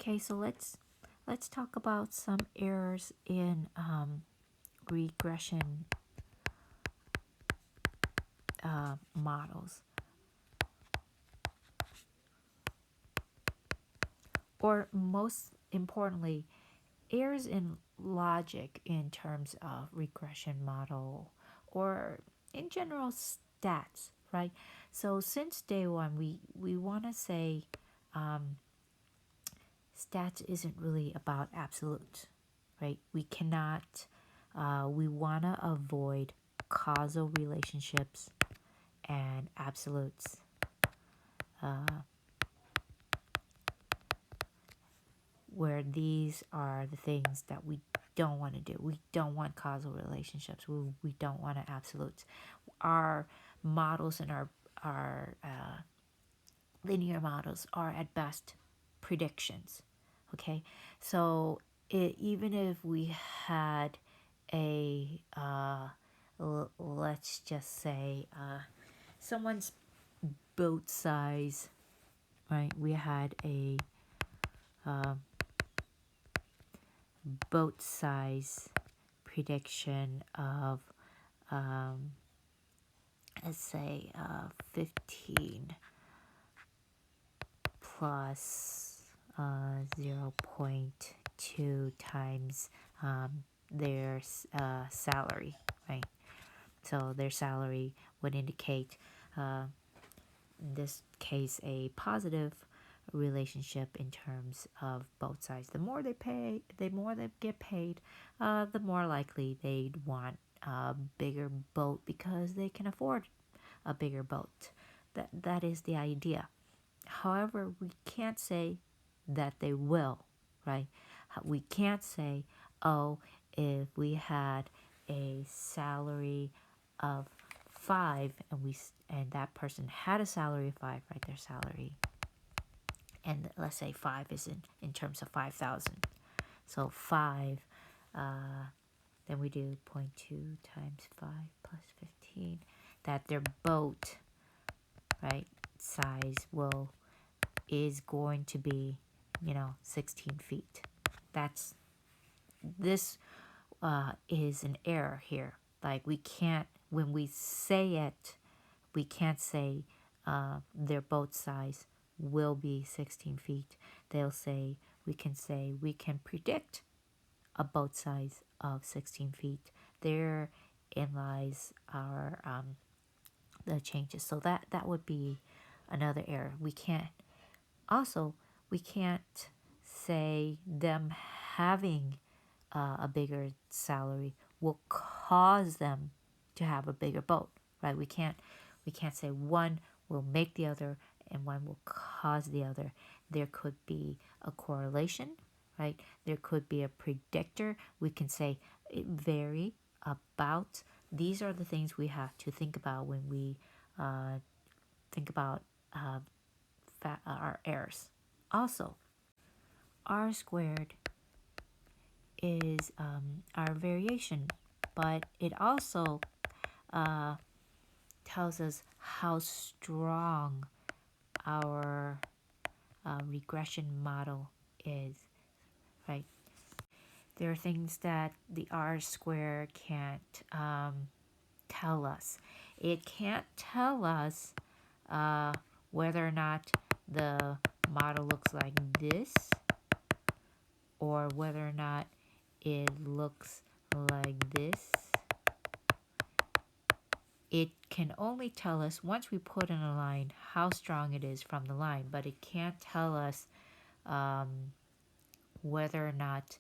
Okay, so let's talk about some errors in regression models, or most importantly, errors in logic in terms of regression model, or in general stats, right? So since day one, we want to say stats isn't really about absolutes, right? We cannot, we want to avoid causal relationships and absolutes. Where these are the things that we don't want to do. We don't want causal relationships. We don't want absolutes. Our models and our linear models are at best predictions. Okay, so even if we had a let's just say someone's boat size, right? We had a boat size prediction of let's say 15 plus 0.2 times their salary, right? So their salary would indicate, in this case, a positive relationship in terms of both sides. The more they pay, the more they get paid, the more likely they'd want a bigger boat because they can afford a bigger boat. That is the idea. However, we can't say that they will, right? We can't say, oh, if we had a salary of 5 and that person had a salary of 5, right? Their salary, and let's say 5 is in terms of 5,000. So 5, then we do 0.2 times 5 plus 15. That their boat, right, size is going to be, 16 feet. This is an error here. Like, we can't, when we say it, we can't say their boat size will be 16 feet. We can predict a boat size of 16 feet. Therein lies our the changes. So that would be another error. We can't say them having a bigger salary will cause them to have a bigger boat, right? We can't say one will make the other and one will cause the other. There could be a correlation, right? There could be a predictor. We can say it vary about. These are the things we have to think about when we think about our errors. Also, r squared is our variation, but it also tells us how strong our regression model is, right? There are things that the r squared can't tell us. It can't tell us whether or not the model looks like this, or whether or not it looks like this. It can only tell us, once we put in a line, how strong it is from the line, but it can't tell us whether or not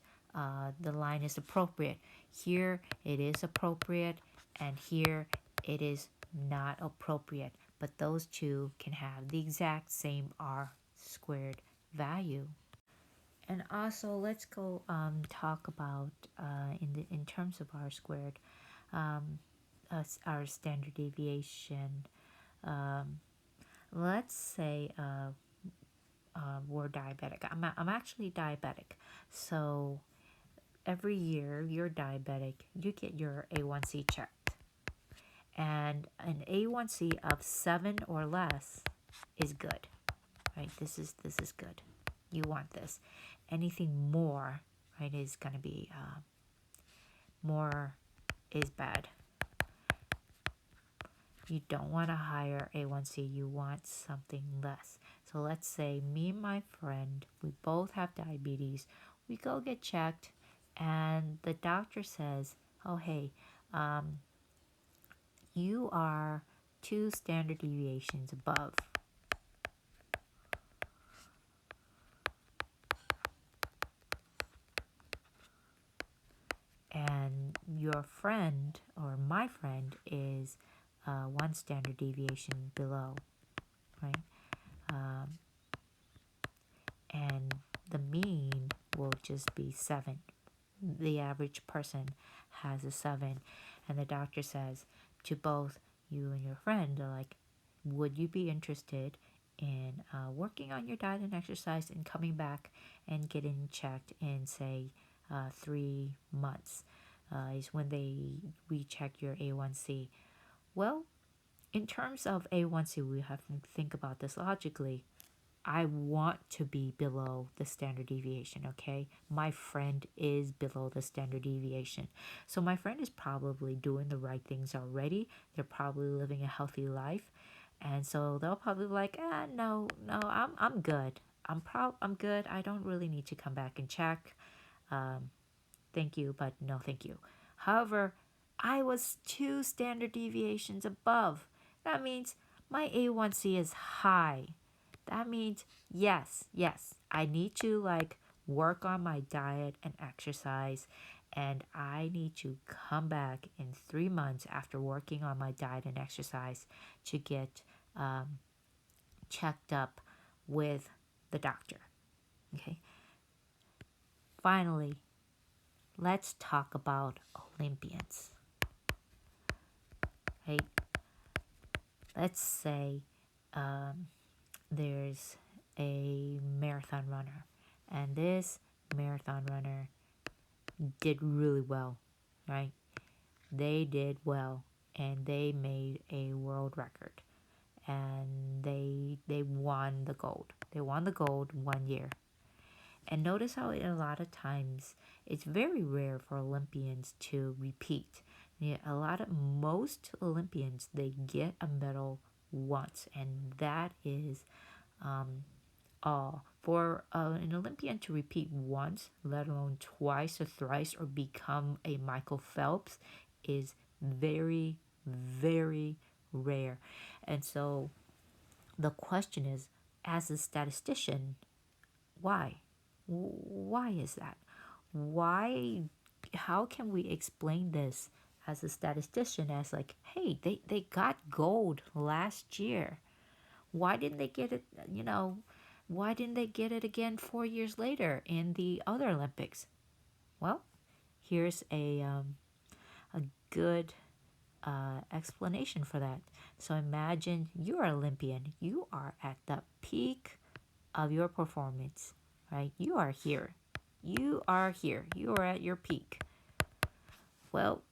the line is appropriate. Here it is appropriate, and here it is not appropriate. But those two can have the exact same r squared value. And also, let's go talk about in terms of r squared, our standard deviation. Let's say we're diabetic. I'm actually diabetic, so every year you're diabetic, you get your A1C checked, and an A1C of 7 or less is good, right? This is good. You want this. Anything more, right, is going to be more is bad. You don't want a higher A1C. You want something less. So let's say me and my friend, we both have diabetes. We go get checked, and the doctor says, oh, hey, you are 2 standard deviations above. And your friend or my friend is 1 standard deviation below, right? And the mean will just be 7. The average person has a 7, and the doctor says to both you and your friend, like, would you be interested in working on your diet and exercise and coming back and getting checked in, say, 3 months is when we check your A1C. Well, in terms of A1C, we have to think about this logically. I want to be below the standard deviation, okay? My friend is below the standard deviation. So my friend is probably doing the right things already. They're probably living a healthy life. And so they'll probably be like, no, I'm good. I'm good. I don't really need to come back and check. Thank you, but no thank you. However, I was 2 standard deviations above. That means my A1C is high. That means yes, I need to work on my diet and exercise, and I need to come back in 3 months after working on my diet and exercise to get checked up with the doctor. Okay. Finally, let's talk about Olympians. Right? Let's say there's a marathon runner, and this marathon runner did really well, right? They did well, and they made a world record, and they won the gold. They won the gold one year. And notice how a lot of times it's very rare for Olympians to repeat. Yeah, most Olympians, they get a medal once, and that is all. For an Olympian to repeat once, let alone twice or thrice, or become a Michael Phelps, is very, very rare. And so the question is, as a statistician, why? Why is that? Why? How can we explain this as a statistician as like, hey, they got gold last year. Why didn't they get it, why didn't they get it again 4 years later in the other Olympics? Well, here's a good explanation for that. So imagine you're an Olympian. You are at the peak of your performance, right? You are here. You are here. You are at your peak. Well,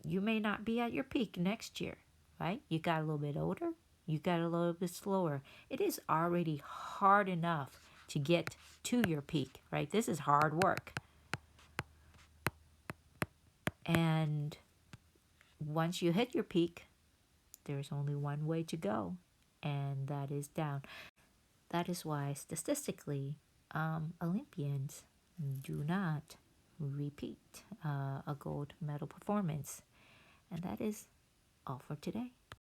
you may not be at your peak next year, right? You got a little bit older. You got a little bit slower. It is already hard enough to get to your peak, right? This is hard work. And once you hit your peak, there's only one way to go, and that is down. That is why statistically, Olympians do not repeat a gold medal performance. And that is all for today.